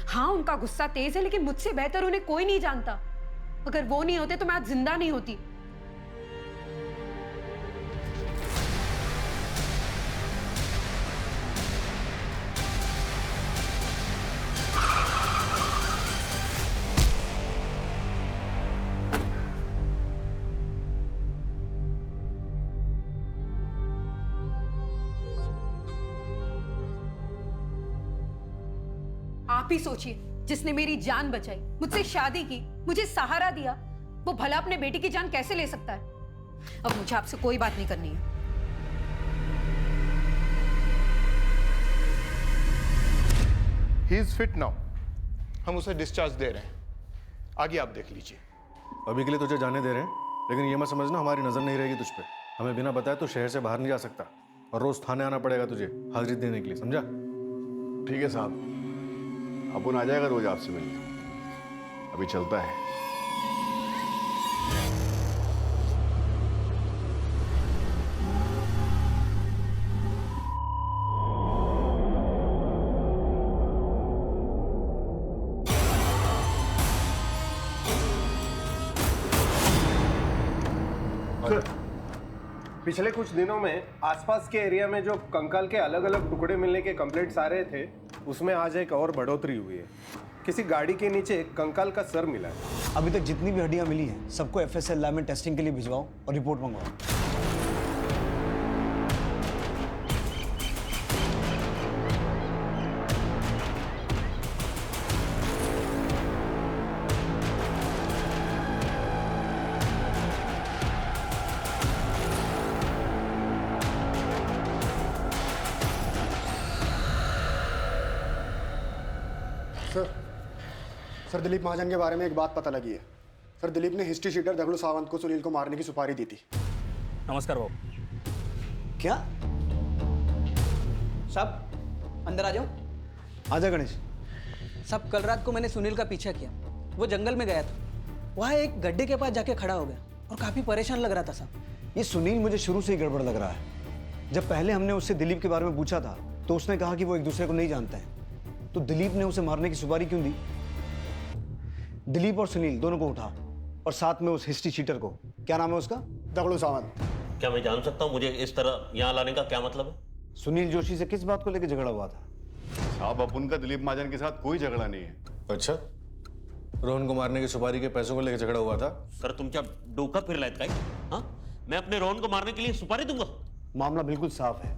हाँ, उनका गुस्सा तेज है, लेकिन मुझसे बेहतर उन्हें कोई नहीं जानता। अगर वो नहीं होते तो मैं आज जिंदा नहीं होती। आप ही सोचिए, जिसने मेरी जान बचाई, मुझसे शादी की, मुझे सहारा दिया, वो भला अपने बेटी की जान कैसे ले सकता है? अब मुझे आपसे कोई बात नहीं करनी है। He is fit now. हम उसे डिस्चार्ज दे रहे हैं, आगे आप देख लीजिए। अभी के लिए तुझे जाने दे रहे हैं, लेकिन ये मत समझना हमारी नजर नहीं रहेगी तुझ पे। हमें बिना बताए तो शहर से बाहर नहीं जा सकता और रोज थाने आना पड़ेगा तुझे हाजिरी देने के लिए, समझा? ठीक है साहब, अपुन आ जाएगा रोज आपसे मिलने। अभी चलता है। पिछले कुछ दिनों में आसपास के एरिया में जो कंकाल के अलग अलग टुकड़े मिलने के कंप्लेंट्स आ रहे थे, उसमें आज एक और बढ़ोतरी हुई है। किसी गाड़ी के नीचे कंकाल का सर मिला है। अभी तक जितनी भी हड्डियां मिली हैं सबको एफएसएल लैब में टेस्टिंग के लिए भिजवाओ और रिपोर्ट मंगवाओ। सर, दिलीप महाजन के बारे में एक बात पता लगी है। सर, दिलीप ने हिस्ट्री शीटर दगड़ू सावंत को सुनील को मारने की सुपारी दी थी। नमस्कार बाबू। क्या? साहब अंदर आ जाओ। आजा गणेश। साहब कल रात को मैंने सुनील का पीछा किया, वो जंगल में गया था, वहाँ एक गड्ढे के पास जाके खड़ा हो गया और काफ़ी परेशान लग रहा था साहब। ये सुनील मुझे शुरू से ही गड़बड़ लग रहा है। जब पहले हमने उससे दिलीप के बारे में पूछा था तो उसने कहा कि वो एक दूसरे को नहीं जानते हैं, तो दिलीप ने उसे मारने की सुपारी क्यों दी? दिलीप और सुनील दोनों को उठा और साथ में उस हिस्ट्री शीटर को, क्या नाम है उसका? दगड़ू सावंत। क्या मैं जान सकता हूँ मुझे इस तरह यहाँ लाने का क्या मतलब है? सुनील जोशी से किस बात को लेकर झगड़ा हुआ था? साहब, अपुन का दिलीप महाजन के साथ कोई झगड़ा नहीं है। अच्छा, रोहन को मारने की सुपारी के पैसों को लेकर झगड़ा हुआ था? सर तुमच्या डोका फिरलायत काय? हाँ, मैं अपने रोहन को मारने के लिए सुपारी दूंगा? मामला बिल्कुल साफ है।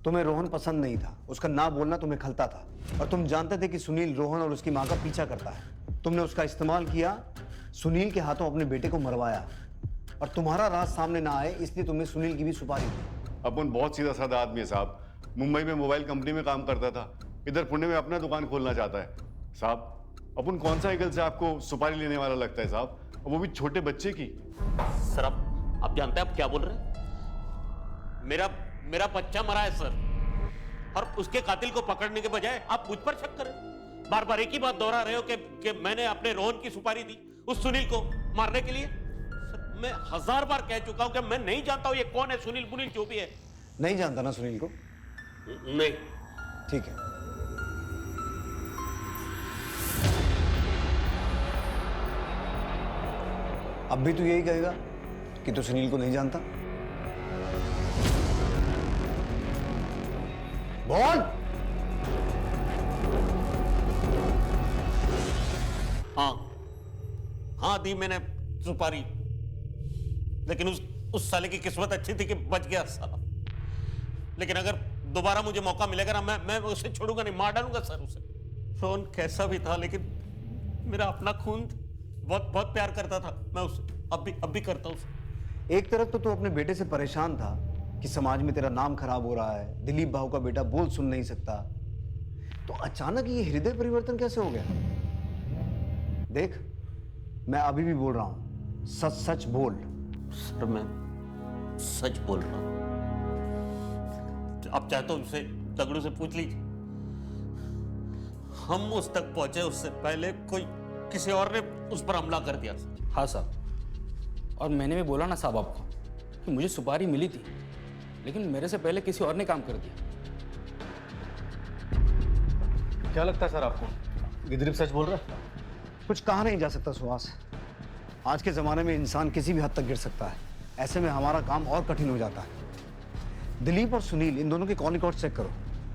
तुम्हें रोहन पसंद नहीं था, उसका ना बोलना तुम्हें खलता था और तुम जानते थे कि सुनील रोहन और उसकी माँ का पीछा करता है। तुमने उसका इस्तेमाल किया, सुनील के हाथों अपने बेटे को मरवाया और तुम्हारा राज सामने ना आए इसलिए तुमने सुनील की भी सुपारी दी। अपुन बहुत सीधा साधा आदमी है साहब। मुंबई में मोबाइल कंपनी में काम करता था, इधर पुणे में अपना दुकान खोलना चाहता है। साहब, अपुन कौन सा एंगल से आपको सुपारी लेने वाला लगता है साहब, वो भी छोटे बच्चे की? सर आप जानते हैं आप क्या बोल रहे हैं? मेरा बच्चा मरा है सर, और उसके कातिल को पकड़ने के बजाय आप मुझ पर शक करें। बार बार एक ही बात दोहरा रहे हो कि मैंने अपने रोहन की सुपारी दी उस सुनील को मारने के लिए। सर मैं 1000 बार कह चुका हूं कि मैं नहीं जानता हूं ये कौन है, सुनील बुनील जो भी है। नहीं जानता ना सुनील को? नहीं। ठीक है। अब भी तू यही कहेगा कि तू सुनील को नहीं जानता? बोल। हाँ दी मैंने सुपारी, लेकिन उस साले की किस्मत अच्छी थी कि बच गया साला। लेकिन अगर दोबारा मुझे मौका मिलेगा ना, मैं उसे छोड़ूंगा नहीं, मार डालूंगा सर उसे। रोहन कैसा भी था लेकिन मेरा अपना खून, बहुत बहुत प्यार करता था मैं उससे, अब भी करता हूं उसे। एक तरफ तो तू अपने बेटे से परेशान था कि समाज में तेरा नाम खराब हो रहा है, दिलीप भाऊ का बेटा बोल सुन नहीं सकता, तो अचानक ये हृदय परिवर्तन कैसे हो गया? देख, मैं अभी भी बोल रहा हूं, सच सच बोल। सर मैं सच बोल रहा हूं। आप चाहे तो उनसे दगड़ू से पूछ लीजिए, हम उस तक पहुंचे उससे पहले कोई किसी और ने उस पर हमला कर दिया। हाँ साहब, और मैंने भी बोला ना साहब आपको कि मुझे सुपारी मिली थी, लेकिन मेरे से पहले किसी और ने काम कर दिया। क्या लगता है सर आपको, ये दिलीप सच बोल रहा है? कुछ कहा नहीं जा सकता सुहास। आज के ज़माने में इंसान किसी भी हद तक गिर सकता है। ऐसे में हमारा काम और कठिन हो जाता है। दिलीप और सुनील, इन दोनों के कॉल रिकॉर्ड चेक करो,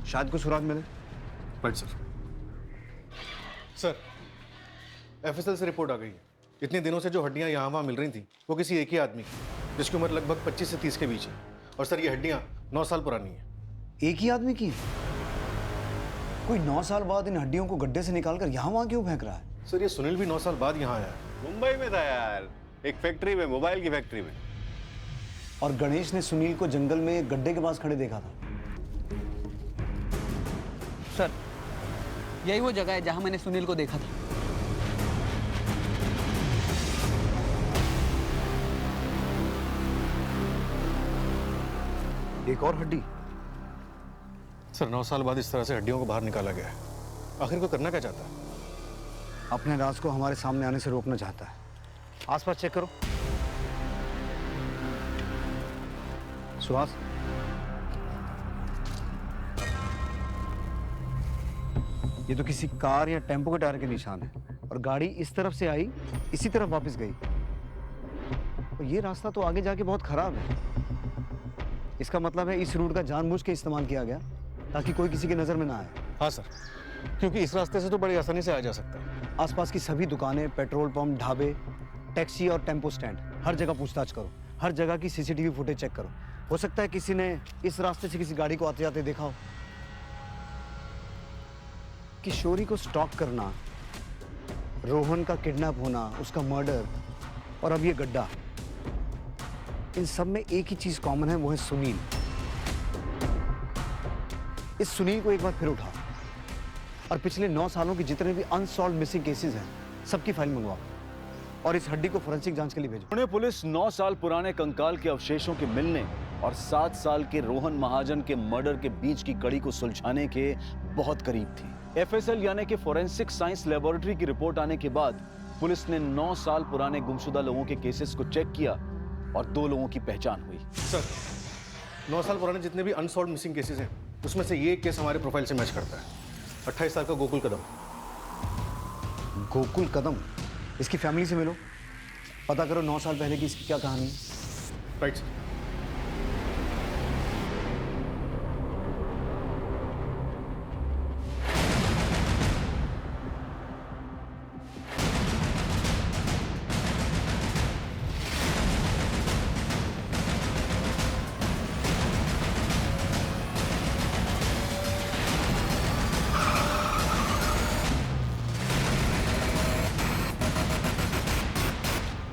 शायद कुछ सुराग मिले। Right sir. सर, एफएसएल से रिपोर्ट आ गई है। इतने दिनों से जो हड्डियां यहाँ वहाँ मिल रही थी वो किसी एक ही आदमी की, जिसकी उम्र लगभग 25 से 30 के बीच है। और सर ये हड्डियां 9 साल पुरानी है। एक ही आदमी की? कोई 9 साल बाद इन हड्डियों को गड्ढे से निकालकर यहाँ वहाँ क्यों फेंक रहा है? सर ये सुनील भी 9 साल बाद यहाँ आया है। मुंबई में था यार, एक फैक्ट्री में, मोबाइल की फैक्ट्री में। और गणेश ने सुनील को जंगल में एक गड्ढे के पास खड़े देखा था। सर, यही वो जगह है जहां मैंने सुनील को देखा था। एक और हड्डी। सर 9 साल बाद इस तरह से हड्डियों को बाहर निकाला गया है। आखिर को करना क्या चाहता है? अपने राज को हमारे सामने आने से रोकना चाहता है। आसपास चेक करो। सुहास, ये तो किसी कार या टेम्पो के टायर के निशान है। और गाड़ी इस तरफ से आई, इसी तरफ वापस गई। और ये रास्ता तो आगे जाके बहुत खराब है। इसका मतलब है इस रूट का जानबूझ के इस्तेमाल किया गया ताकि कोई किसी की नजर में ना आए। हाँ सर, क्योंकि इस रास्ते से तो बड़ी आसानी से आया जा सकता है। आसपास की सभी दुकानें, पेट्रोल पंप, ढाबे, टैक्सी और टेम्पो स्टैंड, हर जगह पूछताछ करो। हर जगह की सीसीटीवी फुटेज चेक करो। हो सकता है किसी ने इस रास्ते से किसी गाड़ी को आते जाते देखा हो। किशोरी को स्टॉक करना, रोहन का किडनैप होना, उसका मर्डर और अब ये गड्ढा, इन सब में एक ही चीज कॉमन है, वो है सुनील। इस सुनील को एक बार फिर उठाओ और पिछले 9 सालों के जितने भी अनसॉल्व मिसिंग केसेस हैं सबकी फाइल मंगवाओ और इस हड्डी को फोरेंसिक जांच के लिए भेजो। पुणे पुलिस 9 साल पुराने कंकाल के अवशेषों के मिलने और 7 साल के रोहन महाजन के मर्डर के बीच की कड़ी को सुलझाने के बहुत करीब थी। एफएसएल यानी कि फोरेंसिक साइंस लेबोरेटरी की रिपोर्ट आने के बाद पुलिस ने 9 साल पुराने गुमशुदा लोगों के केसेस को चेक किया और 2 लोगों की पहचान हुई। सर 9 साल पुराने जितने भी अनसॉल्व मिसिंग केसेस हैं उसमें से ये केस हमारे प्रोफाइल से मैच करता है। 28 साल का गोकुल कदम। गोकुल कदम, इसकी फैमिली से मिलो, पता करो 9 साल पहले की इसकी क्या कहानी है। Right sir.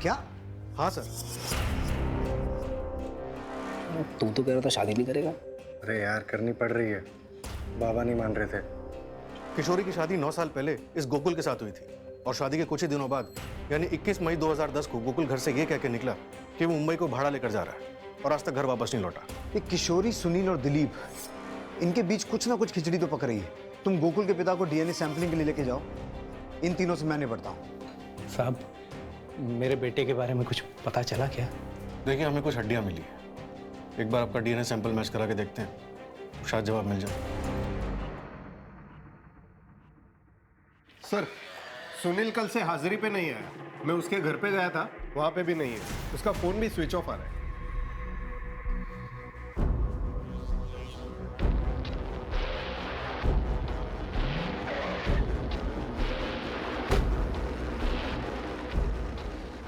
क्या? हाँ सर। तुम तो कह रहा था शादी नहीं करेगा। अरे यार करनी पड़ रही है, बाबा नहीं मान रहे थे। किशोरी की शादी 9 साल पहले इस गोकुल के साथ हुई थी और शादी के कुछ ही दिनों बाद यानी 21 मई 2010 को गोकुल घर से ये कह के निकला कि वो मुंबई को भाड़ा लेकर जा रहा है और आज तक घर वापस नहीं लौटा। ये किशोरी, सुनील और दिलीप, इनके बीच कुछ ना कुछ खिचड़ी तो पक रही है। तुम गोकुल के पिता को डीएनए सैंपलिंग के लिए लेके जाओ। इन तीनों से मैं निपटता हूँ। साहब, मेरे बेटे के बारे में कुछ पता चला क्या? देखिए हमें कुछ हड्डियां मिली है, एक बार आपका डीएनए सैंपल मैच करा के देखते हैं, शायद जवाब मिल जाए। सर, सुनील कल से हाजिरी पे नहीं आया। मैं उसके घर पे गया था, वहां पे भी नहीं है। उसका फोन भी स्विच ऑफ आ रहा है।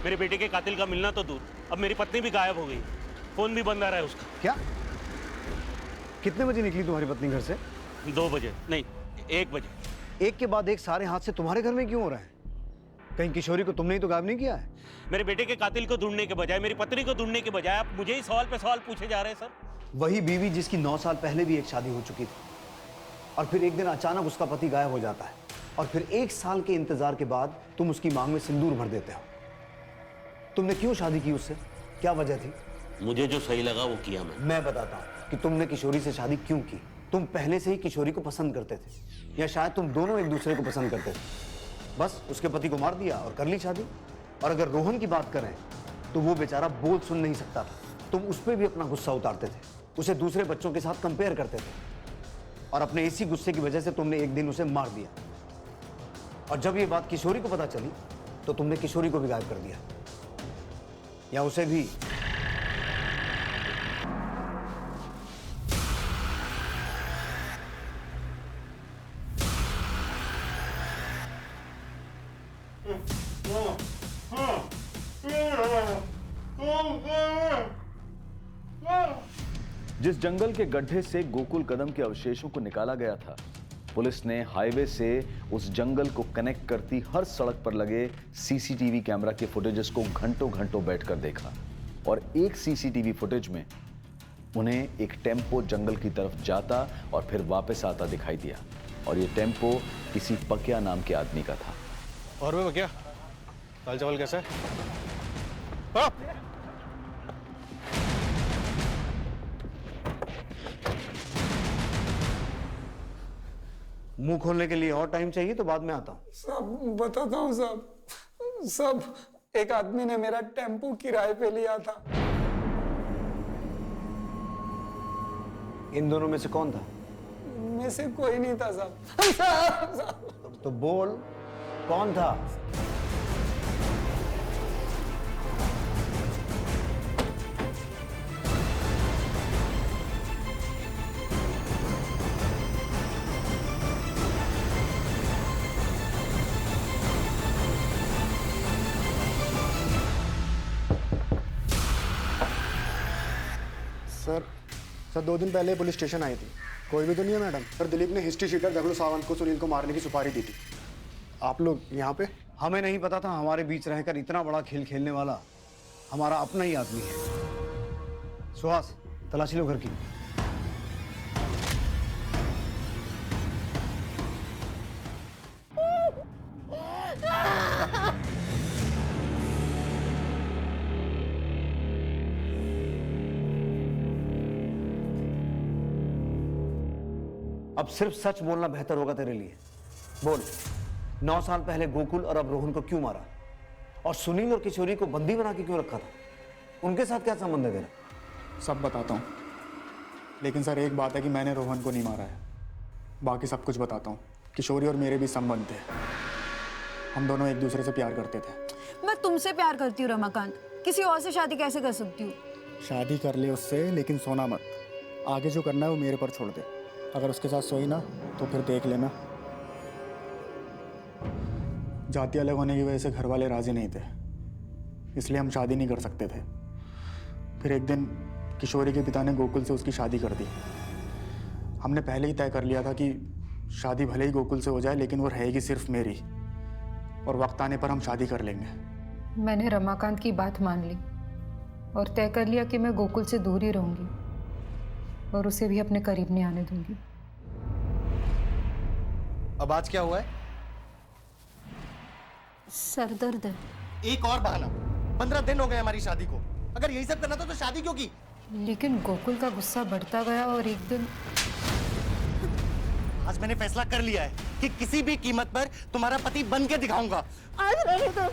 मेरे बेटे के कातिल का मिलना तो दूर, अब मेरी पत्नी भी गायब हो गई, फोन भी बंद आ रहा है उसका। क्या? कितने बजे निकली तुम्हारी पत्नी घर से? 2 बजे नहीं, 1 बजे। एक के बाद एक सारे हादसे तुम्हारे घर में क्यों हो रहे हैं? कहीं किशोरी को तुमने ही तो गायब नहीं किया है? मेरे बेटे के कातिल को ढूंढने के बजाय, मेरी पत्नी को ढूंढने के बजाय आप मुझे ही सवाल पे सवाल पूछे जा रहे हैं सर। वही बीवी जिसकी 9 साल पहले भी एक शादी हो चुकी थी और फिर एक दिन अचानक उसका पति गायब हो जाता है और फिर 1 साल के इंतजार के बाद तुम उसकी मांग में सिंदूर भर देते हो। तुमने क्यों शादी की उससे? क्या वजह थी? मुझे जो सही लगा वो किया मैं बताता हूँ कि तुमने किशोरी से शादी क्यों की। तुम पहले से ही किशोरी को पसंद करते थे या शायद तुम दोनों एक दूसरे को पसंद करते थे। बस उसके पति को मार दिया और कर ली शादी। और अगर रोहन की बात करें तो वो बेचारा बोल सुन नहीं सकता था। तुम उस पर भी अपना गुस्सा उतारते थे, उसे दूसरे बच्चों के साथ कंपेयर करते थे और अपने इसी गुस्से की वजह से तुमने एक दिन उसे मार दिया। और जब ये बात किशोरी को पता चली तो तुमने किशोरी को भी गायब कर दिया, या उसे भी। जिस जंगल के गड्ढे से गोकुल कदम के अवशेषों को निकाला गया था, पुलिस ने हाईवे से उस जंगल को कनेक्ट करती हर सड़क पर लगे सीसीटीवी कैमरा के फुटेजेस को घंटों घंटों बैठकर देखा और एक सीसीटीवी फुटेज में उन्हें एक टेम्पो जंगल की तरफ जाता और फिर वापस आता दिखाई दिया और ये टेम्पो किसी पकिया नाम के आदमी का था। और मैं क्या दाल चावल कैसा है? हाँ? मुंह खोलने के लिए और टाइम चाहिए तो बाद में आता हूं। सब बताता हूँ साहब। सब एक आदमी ने मेरा टेम्पो किराए पे लिया था। इन दोनों में से कौन था? में से कोई नहीं था साहब। तो बोल कौन था? सर 2 दिन पहले पुलिस स्टेशन आई थी। कोई भी तो नहीं है मैडम? सर दिलीप ने हिस्ट्री शीटर दगड़ू सावंत को सुनील को मारने की सुपारी दी थी। आप लोग यहाँ पे? हमें नहीं पता था हमारे बीच रहकर इतना बड़ा खेल खेलने वाला हमारा अपना ही आदमी है। सुहास, तलाशी लो घर की। अब सिर्फ सच बोलना बेहतर होगा तेरे लिए। बोल, 9 साल पहले गोकुल और अब रोहन को क्यों मारा? और सुनील और किशोरी को बंदी बना के क्यों रखा था? उनके साथ क्या संबंध है तेरा? सब बताता हूँ, लेकिन सर एक बात है कि मैंने रोहन को नहीं मारा है। बाकी सब कुछ बताता हूँ। किशोरी और मेरे भी संबंध थे। हम दोनों एक दूसरे से प्यार करते थे। मैं तुमसे प्यार करती हूँ रमाकांत, किसी और से शादी कैसे कर सकती हूँ? शादी कर ले उससे, लेकिन सोना मत। आगे जो करना है वो मेरे पर छोड़ दे। अगर उसके साथ सोई ना तो फिर देख लेना। जाति अलग होने की वजह से घर वाले राजी नहीं थे, इसलिए हम शादी नहीं कर सकते थे। फिर एक दिन किशोरी के पिता ने गोकुल से उसकी शादी कर दी। हमने पहले ही तय कर लिया था कि शादी भले ही गोकुल से हो जाए, लेकिन वो रहेगी सिर्फ मेरी, और वक्त आने पर हम शादी कर लेंगे। मैंने रमाकांत की बात मान ली और तय कर लिया कि मैं गोकुल से दूर ही रहूंगी और उसे भी अपने करीब नहीं आने दूंगी। अब आज क्या हुआ है? सर दर्द है। एक और बहाना। 15 दिन हो गए हमारी शादी को। अगर यही सब करना था तो शादी क्यों की? लेकिन गोकुल का गुस्सा बढ़ता गया और एक दिन आज मैंने फैसला कर लिया है कि किसी भी कीमत पर तुम्हारा पति बन के दिखाऊंगा। आज रहने दो,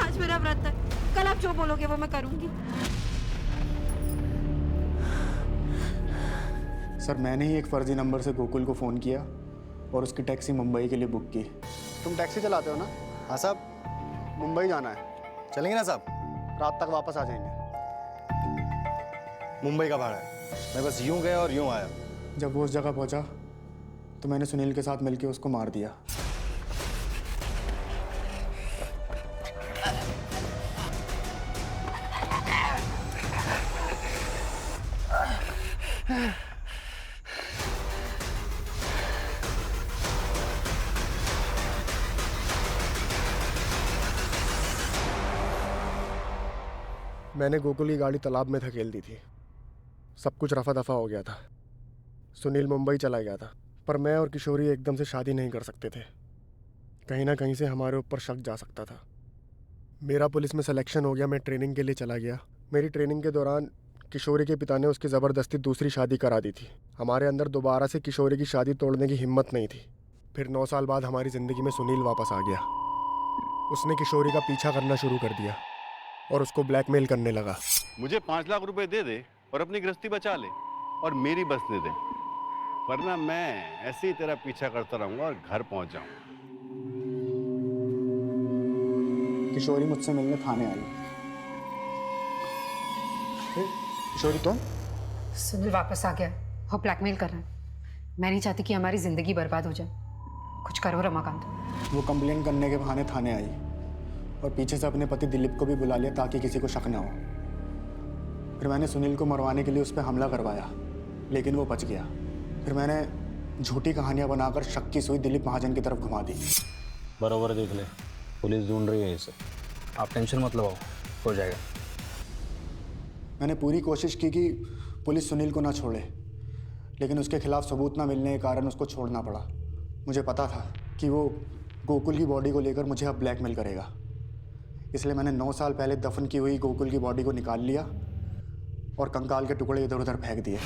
आज मेरा व्रत है। कल आप जो बोलोगे वो मैं करूंगी। सर मैंने ही एक फर्जी नंबर से गोकुल को फ़ोन किया और उसकी टैक्सी मुंबई के लिए बुक की। तुम टैक्सी चलाते हो ना? हाँ साहब, मुंबई जाना है। चलेंगे ना साहब? रात तक वापस आ जाएंगे। मुंबई का भाड़ा है। मैं बस यूं गया और यूं आया। जब वो उस जगह पहुंचा तो मैंने सुनील के साथ मिलकर उसको मार दिया। मैंने गोकुल की गाड़ी तालाब में धकेल दी थी। सब कुछ रफा दफा हो गया था। सुनील मुंबई चला गया था, पर मैं और किशोरी एकदम से शादी नहीं कर सकते थे। कहीं ना कहीं से हमारे ऊपर शक जा सकता था। मेरा पुलिस में सिलेक्शन हो गया। मैं ट्रेनिंग के लिए चला गया। मेरी ट्रेनिंग के दौरान किशोरी के पिता ने उसकी ज़बरदस्ती दूसरी शादी करा दी थी। हमारे अंदर दोबारा से किशोरी की शादी तोड़ने की हिम्मत नहीं थी। फिर 9 साल बाद हमारी ज़िंदगी में सुनील वापस आ गया। उसने किशोरी का पीछा करना शुरू कर दिया और उसको ब्लैकमेल करने लगा। मुझे 5 लाख रुपए दे दे और अपनी गृहस्थी बचा ले और मेरी बसने दे, वरना मैं ऐसे ही तेरा पीछा करता रहूंगा और घर पहुंच जाऊंगा। किशोरी मुझसे मिलने थाने आई। किशोरी तुम? सुनील वापस आ गया और ब्लैकमेल कर रहा है। मैं नहीं चाहती कि हमारी जिंदगी बर्बाद हो जाए। कुछ करो रमाकांत। वो कंप्लेन करने के बहाने थाने आई और पीछे से अपने पति दिलीप को भी बुला लिया ताकि किसी को शक ना हो। फिर मैंने सुनील को मरवाने के लिए उस पर हमला करवाया, लेकिन वो बच गया। फिर मैंने झूठी कहानियां बनाकर शक की सुई दिलीप महाजन की तरफ घुमा दी। बराबर देख ले, पुलिस ढूंढ रही है इसे। आप टेंशन मत लो, हो जाएगा। मैंने पूरी कोशिश की कि पुलिस सुनील को ना छोड़े, लेकिन उसके खिलाफ सबूत ना मिलने के कारण उसको छोड़ना पड़ा। मुझे पता था कि वो गोकुल की बॉडी को लेकर मुझे अब ब्लैकमेल करेगा, इसलिए मैंने 9 साल पहले दफन की हुई गोकुल की बॉडी को निकाल लिया और कंकाल के टुकड़े इधर उधर फेंक दिए।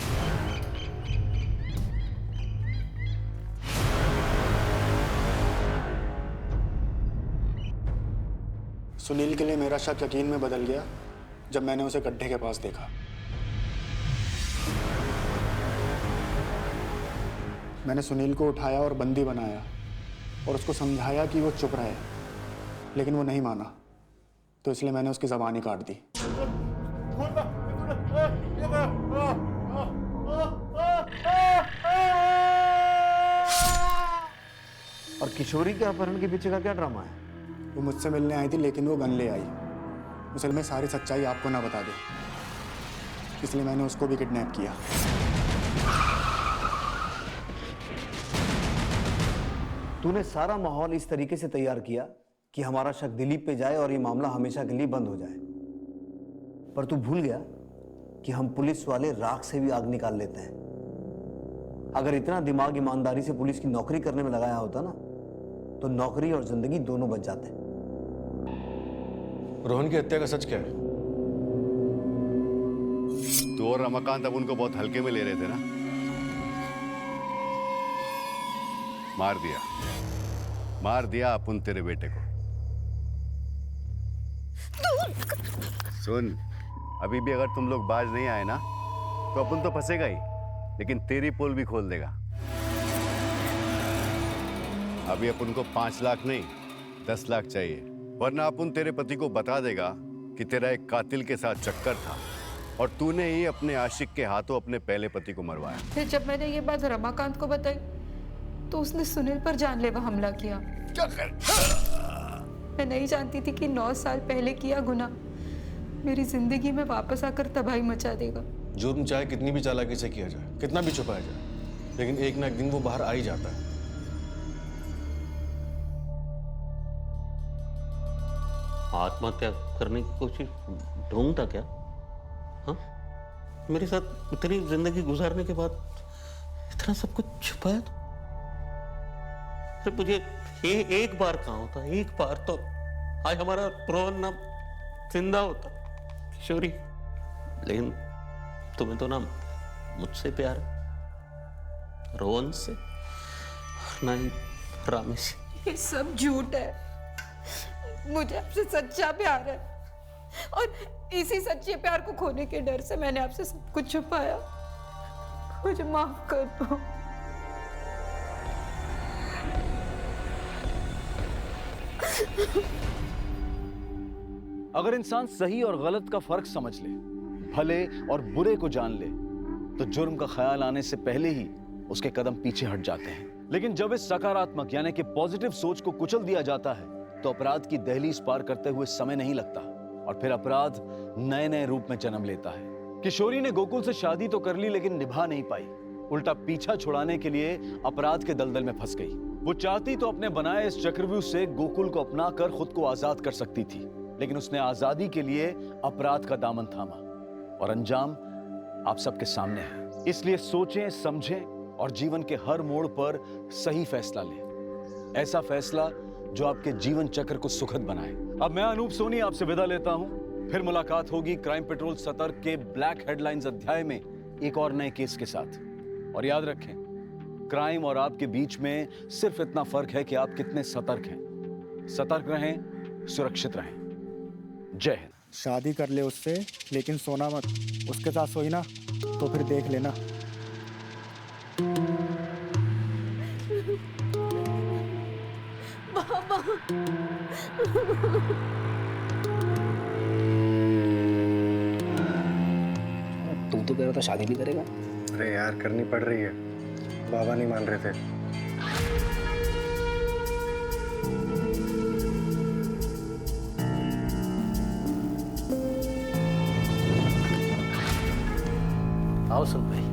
सुनील के लिए मेरा शक यकीन में बदल गया जब मैंने उसे गड्ढे के पास देखा। मैंने सुनील को उठाया और बंदी बनाया और उसको समझाया कि वो चुप रहे, लेकिन वो नहीं माना, तो इसलिए मैंने उसकी ज़बान ही काट दी। और किशोरी के अपहरण के पीछे का क्या ड्रामा है? वो मुझसे मिलने आई थी, लेकिन वो गन ले आई। असल में सारी सच्चाई आपको ना बता दे, इसलिए मैंने उसको भी किडनैप किया। तूने सारा माहौल इस तरीके से तैयार किया कि हमारा शक दिलीप पे जाए और ये मामला हमेशा के लिए बंद हो जाए। पर तू भूल गया कि हम पुलिस वाले राख से भी आग निकाल लेते हैं। अगर इतना दिमाग ईमानदारी से पुलिस की नौकरी करने में लगाया होता ना, तो नौकरी और जिंदगी दोनों बच जाते। रोहन की हत्या का सच क्या है? तू और रमाकांत अब उनको बहुत हल्के में ले रहे थे ना। मार दिया अपन तेरे बेटे को। सुन, अभी भी अगर तुम लोग बाज नहीं आए ना, तो अपन तो फंसेगा ही, लेकिन तेरी पोल भी खोल देगा। अभी अपन को 5 लाख नहीं 10 लाख चाहिए, वरना अपन तेरे पति को बता देगा कि तेरा एक कातिल के साथ चक्कर था और तूने ही अपने आशिक के हाथों अपने पहले पति को मरवाया। फिर जब मैंने ये बात रमाकांत को बताई तो उसने सुनील पर जानलेवा हमला किया। मैं नहीं जानती थी कि 9 साल पहले किया गुनाह मेरी जिंदगी में वापस आकर तबाही मचा देगा। जुर्म चाहे कितनी भी चालाकी से किया जाए, कितना भी छुपाया जाए, लेकिन एक ना एक दिन वो बाहर आ ही जाता है। आत्महत्या करने की कोशिश ढूंढता क्या? हाँ, मेरे साथ इतनी जिंदगी गुजारने के बाद इतना सब कुछ छुपाया तो मुझे एक बार कहाँ होता, एक बार तो आज हमारा रोहन ना जिंदा होता। किशोरी, लेकिन तुम्हें तो ना मुझसे प्यार है, रोहन से, ना ही रामी से। ये सब झूठ है। मुझे आपसे सच्चा प्यार है और इसी सच्चे प्यार को खोने के डर से मैंने आपसे सब कुछ छुपाया। मुझे माफ कर दो। अगर इंसान सही और गलत का फर्क समझ ले, भले और बुरे को जान ले, तो जुर्म का ख्याल आने से पहले ही उसके कदम पीछे हट जाते हैं। लेकिन जब इस सकारात्मक यानी कि पॉजिटिव सोच को कुचल दिया जाता है, तो अपराध की दहलीज पार करते हुए समय नहीं लगता और फिर अपराध नए नए रूप में जन्म लेता है। किशोरी ने गोकुल से शादी तो कर ली, लेकिन निभा नहीं पाई। उल्टा पीछा छुड़ाने के लिए अपराध के दलदल में फंस गई। वो चाहती तो अपने बनाए इस चक्रव्यूह से गोकुल को अपनाकर खुद को आजाद कर सकती थी, लेकिन उसने आजादी के लिए अपराध का दामन थामा और अंजाम आप सबके सामने है। इसलिए सोचें, समझें और जीवन के हर मोड़ पर सही फैसला लें, ऐसा फैसला जो आपके जीवन चक्र को सुखद बनाए। अब मैं अनूप सोनी आपसे विदा लेता हूं। फिर मुलाकात होगी क्राइम पेट्रोल सतर्क के ब्लैक हेडलाइंस अध्याय में एक और नए केस के साथ। और याद रखें, क्राइम और आपके बीच में सिर्फ इतना फर्क है कि आप कितने सतर्क हैं। सतर्क रहें, सुरक्षित रहें। जय हिंद। शादी कर ले उससे, लेकिन सोना मत। उसके साथ सोई ना तो फिर देख लेना। बाबा तू तो कह रहा था शादी भी करेगा। अरे यार करनी पड़ रही है, बाबा नहीं मान रहे थे। आओ सुन भाई।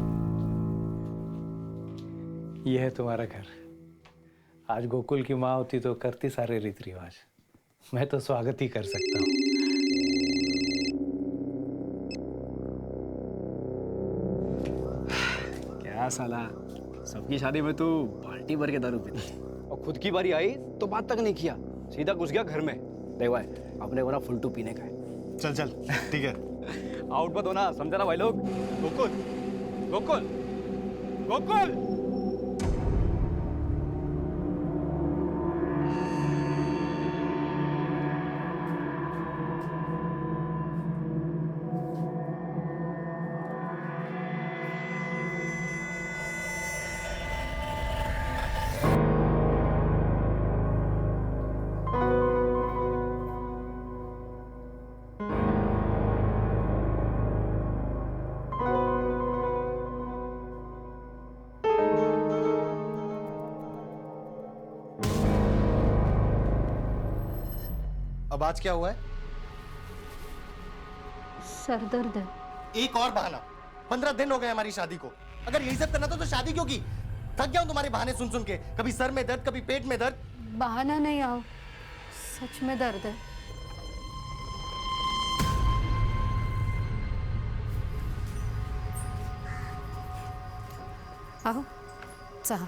ये है तुम्हारा घर। आज गोकुल की माँ होती तो करती सारे रीति रिवाज। मैं तो स्वागत ही कर सकता हूँ। क्या साला, सबकी शादी में तू बाल्टी भर के दारू पीता और खुद की बारी आई तो बात तक नहीं किया, सीधा घुस गया घर में। देख भाई, अपने को ना फुलटू पीने का है। चल चल ठीक है। आउट मत होना, समझा ना भाई लोग। गोकुल गोकुल गोकुल। अब आज क्या हुआ है? सर दर्द है। एक और बहाना। 15 दिन हो गए हमारी शादी को। अगर यही सब करना तो शादी क्यों की? थक गया हूं तुम्हारे बहाने सुन सुन के। कभी सर में दर्द, कभी पेट में दर्द। बहाना नहीं आओ, सच में दर्द है। आओ चाह।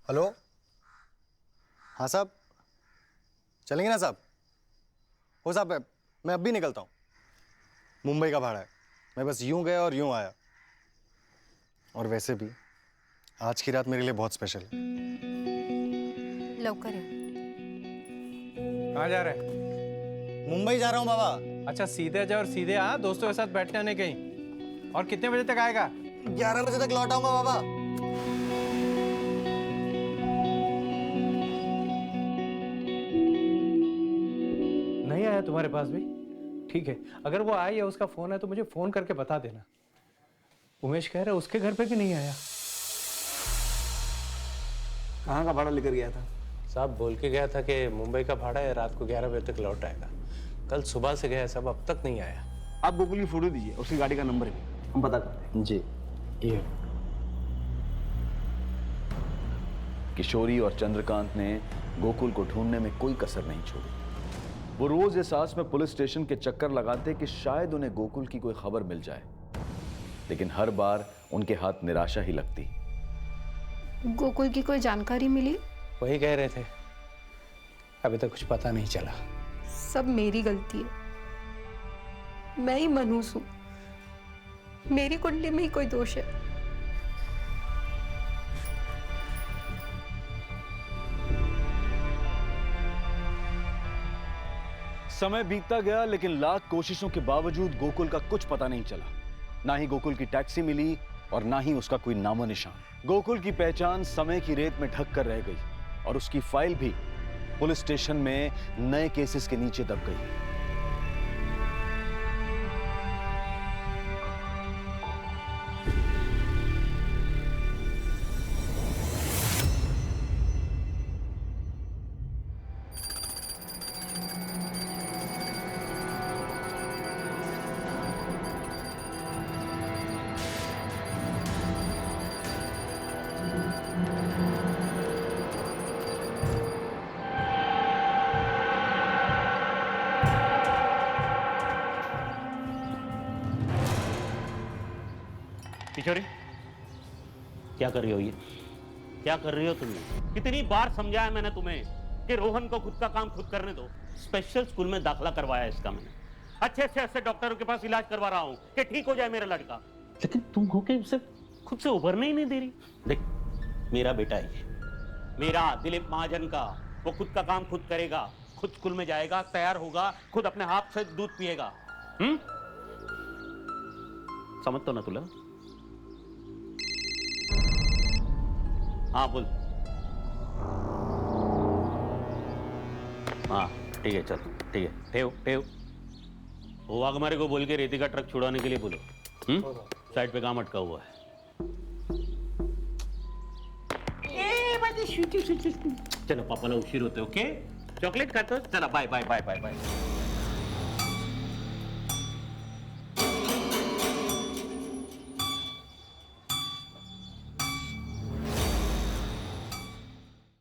हेलो, हाँ साहब, चलेंगे ना साहब? हो साहब, मैं अब भी निकलता हूँ। मुंबई का भाड़ा है, मैं बस यूं गया और यूं आया। और वैसे भी आज की रात मेरे लिए बहुत स्पेशल है। लवकर है। कहाँ जा रहे हैं? मुंबई जा रहा हूँ बाबा। अच्छा सीधे जा और सीधे आ, दोस्तों के साथ बैठने आने कहीं। और कितने बजे तक आएगा? 11 बजे तक लौट आऊंगा बाबा। नहीं आया तुम्हारे पास भी? ठीक है, अगर वो आई या उसका फोन है तो मुझे फोन करके बता देना। उमेश कह रहा है उसके घर पे भी नहीं आया। कहाँ का भाड़ा लेकर गया था? साहब बोल के गया था कि मुंबई का भाड़ा है, रात को 11 बजे तक लौट आएगा। कल सुबह से गया सब, अब तक नहीं आया। आप गोकुल की फोटो दीजिए, उसकी गाड़ी का नंबर भी हम पता करते हैं। जी ये किशोरी और चंद्रकांत ने गोकुल को ढूंढने में कोई कसर नहीं छोड़ी। वो रोज इस आस में पुलिस स्टेशन के चक्कर लगाते कि शायद उन्हें गोकुल की कोई खबर मिल जाए, लेकिन हर बार उनके हाथ निराशा ही लगती। गोकुल की कोई जानकारी मिली? वही कह रहे थे, अभी तक कुछ पता नहीं चला। सब मेरी गलती है, मैं ही मनहूस हूं। मेरी कुंडली में ही कोई दोष है। समय बीतता गया, लेकिन लाख कोशिशों के बावजूद गोकुल का कुछ पता नहीं चला। ना ही गोकुल की टैक्सी मिली और ना ही उसका कोई नामो निशान। गोकुल की पहचान समय की रेत में ढक कर रह गई और उसकी फाइल भी पुलिस स्टेशन में नए केसेस के नीचे दब गई। किशोरी, क्या कर रही हो ये? क्या कर रही हो तुम? कितनी बार समझाया मैंने तुम्हें कि रोहन को खुद का काम खुद करने दो। स्पेशल स्कूल में दाखिला करवाया इसका मैंने, अच्छे डॉक्टरों के पास इलाज करवा रहा हूँ कि ठीक हो जाए मेरा लड़का, लेकिन तुम हो के उसे खुद से उभरने ही नहीं दे रही। देख, मेरा बेटा है ये, मेरा दिलीप महाजन का। वो खुद का काम खुद करेगा, खुद स्कूल में जाएगा, तैयार होगा, खुद अपने हाथ से दूध पिएगा। समझ तो ना तुला? हाँ बोल। हाँ ठीक है चल, ठीक है, ठेव ठेव। वो वाघमारे को बोल के रेती का ट्रक छुड़ाने के लिए बोलो। साइड पे काम अटका हुआ है। चलो पापाला उशीर होते, ओके? चॉकलेट खातो, चला bye bye bye bye bye.